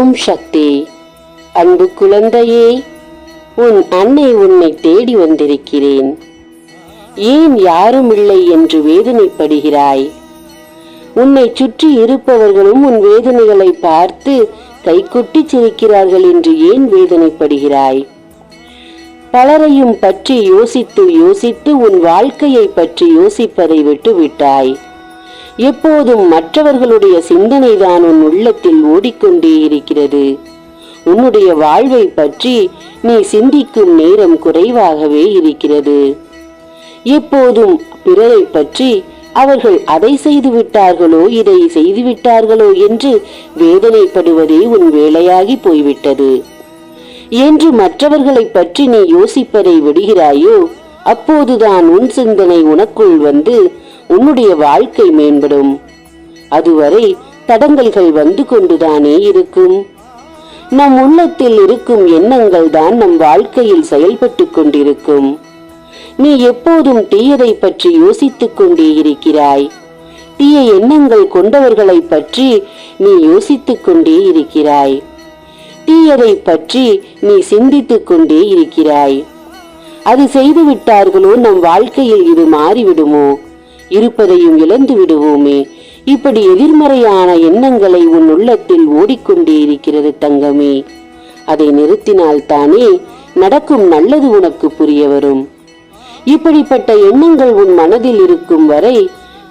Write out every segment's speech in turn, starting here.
ஓம் சக்தி. அன்பு குழந்தையே, உன் அன்னை உன்னை தேடி வந்திருக்கிறேன். ஏன் யாரும் இல்லை என்று வேதனைப்படுகிறாய்? உன்னை சுற்றி இருப்பவர்களும் உன் வேதனைகளை பார்த்து கைகொட்டி சிரிக்கிறார்கள் என்று ஏன் வேதனைப்படுகிறாய்? பலரையும் பற்றி யோசித்து யோசித்து உன் வாழ்க்கையை பற்றி யோசிப்பதை விட்டுவிட்டாய். எப்போதும் மற்றவர்களுடைய சிந்தனைதான் உன் உள்ளத்தில் ஓடிக்கொண்டே இருக்கிறது. உன்னுடைய வாழ்வை பற்றி நீ சிந்திக்கும் நேரம் குறைவாகவே இருக்கிறது. எப்போதும் பிறரை பற்றி அவர்கள் அதை செய்து விட்டார்களோ இதை செய்து விட்டார்களோ என்று வேதனைப்படுவதே உன் வேலையாகி போய்விட்டது. என்று மற்றவர்களை பற்றி நீ யோசிப்பதை விடுகிறாயோ, அப்போதுதான் உன் சிந்தனை உனக்குள் வந்து உன்னுடைய வாழ்க்கை மேம்படும். அதுவரை தடங்கல்கள் வந்து கொண்டுதானே இருக்கும். நம் உள்ளத்தில் இருக்கும் எண்ணங்கள் தான் நம் வாழ்க்கையில் செயல்பட்டு கொண்டிருக்கும். நீ எப்போதும் தீயதை பற்றி யோசித்துக் கொண்டே இருக்கிறாய். தீய எண்ணங்கள் கொண்டவர்களை பற்றி நீ யோசித்துக் கொண்டே இருக்கிறாய். தீயதை பற்றி நீ சிந்தித்துக் கொண்டே இருக்கிறாய். அது செய்து விட்டார்களோ, நம் வாழ்க்கையில் இது மாறிவிடுமோ, இருப்பதையும் இழந்து விடுவோமே, இப்படி எதிர்மறையான எண்ணங்களை உன் உள்ளத்தில் ஓடிக்கொண்டே இருக்கிறது தங்கமே. அதை நிறுத்தினால் தானே நடக்கும் நல்லது உனக்கு புரிய வரும். இப்படிப்பட்ட எண்ணங்கள் உன் மனதில் இருக்கும் வரை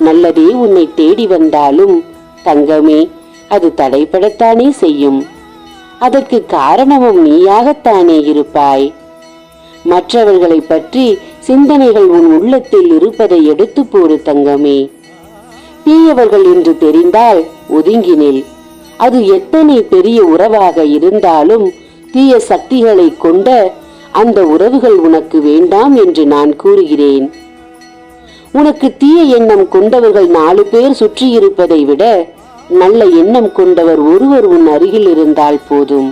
நல்லதே உன்னை தேடி வந்தாலும் தங்கமே, அது தடைபடத்தானே செய்யும். அதற்கு காரணமும் நீயாகத்தானே இருப்பாய். மற்றவர்களை பற்றி சிந்தனைகள் உன் உள்ளத்தில் இருப்பதை எடுத்து போடு தங்கமே. தீயவர்கள் என்று தெரிந்தால் ஒதுங்கினில். அது எத்தனை பெரிய உறவாக இருந்தாலும் தீய சக்திகளை கொண்ட அந்த உறவுகள் உனக்கு வேண்டாம் என்று நான் கூறுகிறேன். உனக்கு தீய எண்ணம் கொண்டவர்கள் 4 பேர் சுற்றி இருப்பதை விட நல்ல எண்ணம் கொண்டவர் ஒருவர் உன் அருகில் இருந்தால் போதும்.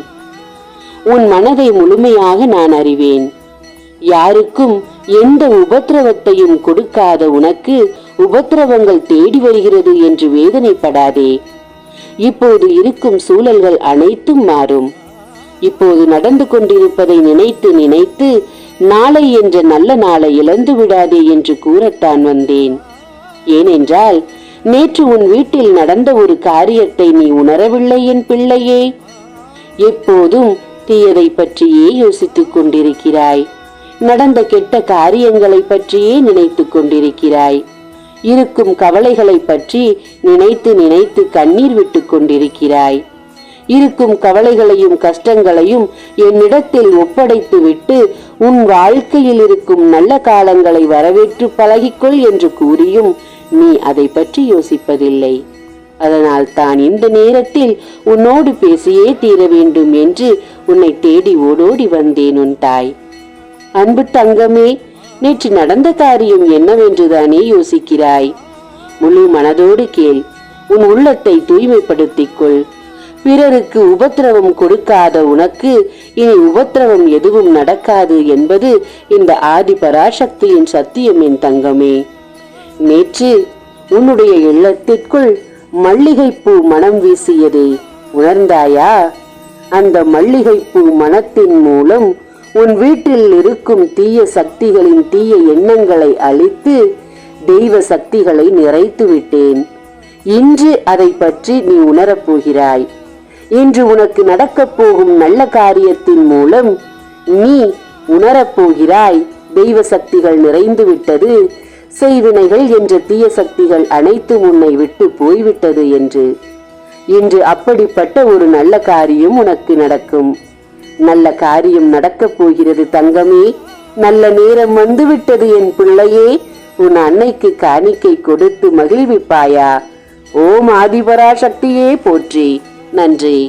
உன் மனதை முழுமையாக நான் அறிவேன். யாருக்கும் எந்த உபத்திரவத்தையும் கொடுக்காத உனக்கு உபத்திரவங்கள் தேடி வருகிறது என்று வேதனைப்படாதே. இப்போது இருக்கும் சூழல்கள் அனைத்தும் மாறும். இப்போது நடந்து கொண்டிருப்பதை நினைத்து நினைத்து நாளை என்ற நல்ல நாளை இழந்து விடாதே என்று கூறத்தான் வந்தேன். ஏனென்றால் நேற்று உன் வீட்டில் நடந்த ஒரு காரியத்தை நீ உணரவில்லை என் பிள்ளையே. எப்போதும் தீயதை பற்றியே யோசித்துக் கொண்டிருக்கிறாய். நடந்த கெட்ட காரியங்களை பற்றியே நினைத்துக் கொண்டிருக்கிறாய். இருக்கும் கவலைகளை பற்றி நினைத்து நினைத்து கண்ணீர் விட்டுக் கொண்டிருக்கிறாய். இருக்கும் கவலைகளையும் கஷ்டங்களையும் என்னிடத்தில் ஒப்படைத்து விட்டு உன் வாழ்க்கையில் இருக்கும் நல்ல காலங்களை வரவேற்று பழகிக்கொள் என்று கூறியும் நீ அதை பற்றி யோசிப்பதில்லை. அதனால் தான் இந்த நேரத்தில் உன்னோடு பேசியே தீர வேண்டும் என்று உன்னை தேடி ஓடோடி வந்தேன் உன் தாய். அன்பு தங்கமே, நேற்று நடந்த காரியம் என்னவென்றுதானே யோசிக்கிறாய்? முழு மனதோடு கேள். உன் உள்ளத்தை தூய்மைப்படுத்திக் கொள். பிறருக்கு உபத்திரவம் கொடுக்காத உனக்கு இனி உபத்திரவம் எதுவும் நடக்காது என்பது இந்த ஆதி பராசக்தியின் சத்தியம் என் தங்கமே. நேற்று உன்னுடைய இல்லத்திற்குள் மல்லிகைப்பூ மனம் வீசியதை உணர்ந்தாயா? அந்த மல்லிகைப்பூ மனத்தின் மூலம் உன் வீட்டில் இருக்கும் தீய சக்திகளின் தீய எண்ணங்களை அழித்து தெய்வ சக்திகளை நிறைத்து விட்டேன். இன்று அதை பற்றி நீ உணரப்போகிறாய். இன்று உனக்கு நடக்கப் போகும் நல்ல காரியத்தின் மூலம் நீ உணரப்போகிறாய். தெய்வ சக்திகள் நிறைந்து விட்டது, செய்வினைகள் என்ற தீய சக்திகள் அனைத்தும் உன்னை விட்டு போய்விட்டது என்று. இன்று அப்படிப்பட்ட ஒரு நல்ல காரியம் உனக்கு நடக்கும். நல்ல காரியம் நடக்கப் போகிறது தங்கமே. நல்ல நேரம் வந்துவிட்டது என் பிள்ளையே. உன் அன்னைக்கு காணிக்கை கொடுத்து மகிழ்விப்பாயா? ஓம் ஆதிபராசக்தியே போற்றி. நன்றி.